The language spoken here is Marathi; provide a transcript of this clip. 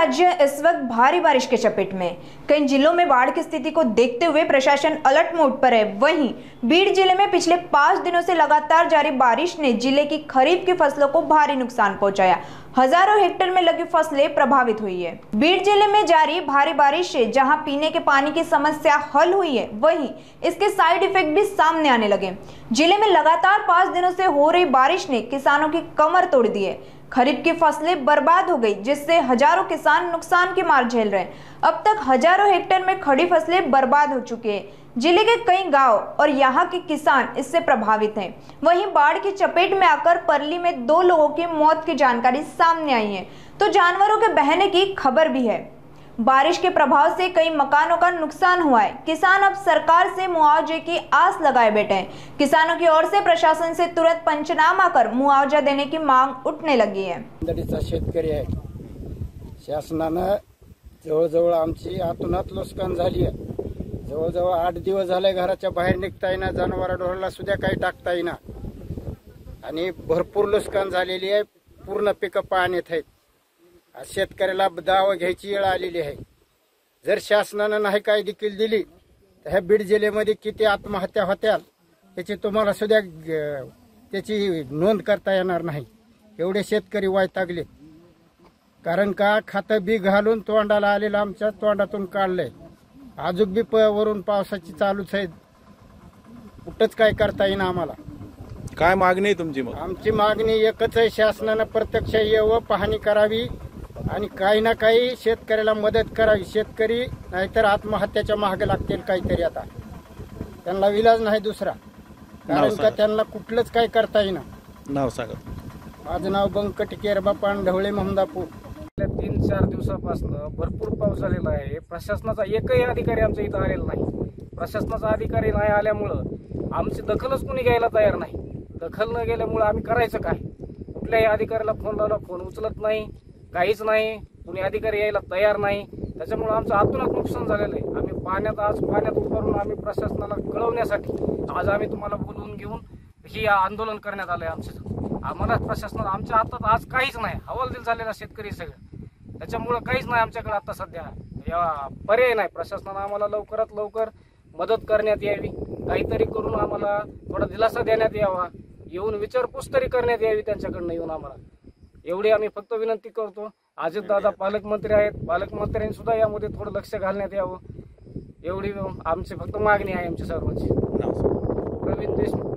राज्य इस वक्त भारी बारिश के चपेट में। कई जिलों में बाढ़ की स्थिति को देखते हुए प्रशासन अलर्ट मोड पर है। वहीं बीड़ जिले में पिछले 5 दिनों से लगातार जारी बारिश ने जिले की खरीफ की फसलों को भारी नुकसान पहुंचाया। हजारों हेक्टेयर में लगी फसलें प्रभावित हुई है। बीड़ जिले में जारी भारी बारिश से जहां पीने के पानी की समस्या हल हुई है, वहीं इसके साइड इफेक्ट भी सामने आने लगे। जिले में लगातार 5 दिनों से हो रही बारिश ने किसानों की कमर तोड़ दी है। खरीफ की फसलें बर्बाद हो गई, जिससे हजारों किसान नुकसान की मार झेल रहे हैं। अब तक हजारों हेक्टेयर में खड़ी फसलें बर्बाद हो चुकी है। जिले के कई गांव और यहां के किसान इससे प्रभावित हैं। वहीं बाढ़ की चपेट में आकर परली में 2 लोगों की मौत की जानकारी सामने आई है, तो जानवरों के बहने की खबर भी है। बारिश के प्रभाव से कई मकानों का नुकसान हुआ है। किसान अब सरकार से मुआवजे की आस लगाए बैठे हैं। किसानों की ओर से प्रशासन से तुरंत पंचनामा कर मुआवजा देने की मांग उठने लगी है। शेतकरी आहे, शासनानं जवळजवळ आमची आतुनात नुकसान झाली आहे। जवळजवळ 8 दिवस झाले घराच्या बाहेर निघता येईना, जनावरांना सुद्धा काही टाकता येईना आणि भरपूर नुकसान झालेली आहे। पूर्ण पिकं पाण्यात आहेत। शेतकऱ्याला दावा घ्यायची वेळ आलेली आहे। जर शासनानं नाही काय देखील दिली तर ह्या बीड जिल्ह्यामध्ये किती आत्महत्या होत्या त्याची तुम्हाला सुद्धा त्याची नोंद करता येणार नाही। एवढे शेतकरी वैतागले, कारण का खातं बी घालून तोंडाला आलेलं आमच्या तोंडातून काढलंय। अजून बी वरून पावसाची चालूच आहे, कुठंच काय करता येईना आम्हाला। काय मागणी आहे तुमची? मग आमची मागणी एकच आहे, शासनानं प्रत्यक्ष यावं, पाहणी करावी आणि काही ना काही शेतकऱ्याला मदत करावी। शेतकरी नाहीतर आत्महत्याच्या मागे लागतील काहीतरी, आता त्यांना इलाज नाही दुसरा, कारण का त्यांना कुठलंच काय करता येईना। नाव सांगा। माझं नाव बंकट केरबा पांढवळे, ममदापूर। 3-4 दिवसापासून भरपूर पाऊस झालेला आहे। प्रशासनाचा एकही अधिकारी आमच्या इथं आलेला नाही। प्रशासनाचा अधिकारी नाही आल्यामुळं आमची दखलच कोणी घ्यायला तयार नाही। दखल न गेल्यामुळे आम्ही करायचं काय? कुठल्याही अधिकाऱ्याला फोन लावला, फोन उचलत नाही, काहीच नाही, कुणी अधिकारी यायला तयार नाही। त्याच्यामुळे आमचं आतूनच नुकसान झालेलं आहे। आम्ही पाण्यात उभारून आम्ही प्रशासनाला कळवण्यासाठी आज आम्ही तुम्हाला बोलवून घेऊन ही आंदोलन करण्यात आलंय। आम्हाला प्रशासनाला आमच्या हातात आज काहीच नाही, हवालदिल झालेला शेतकरी सगळं। त्याच्यामुळे काहीच नाही आमच्याकडे आता सध्या पर्याय नाही। प्रशासनानं आम्हाला लवकरात लवकर मदत करण्यात यावी, काहीतरी करून आम्हाला थोडा दिलासा देण्यात यावा, येऊन विचारपूस तरी करण्यात यावी त्यांच्याकडनं येऊन आम्हाला। एवढी आम्ही फक्त विनंती करतो। अजितदादा पालकमंत्री आहेत, पालकमंत्र्यांनी सुद्धा यामध्ये थोडं लक्ष घालण्यात यावं, एवढी आमची फक्त मागणी आहे आमची सर्वांची। प्रवीण देशमुख।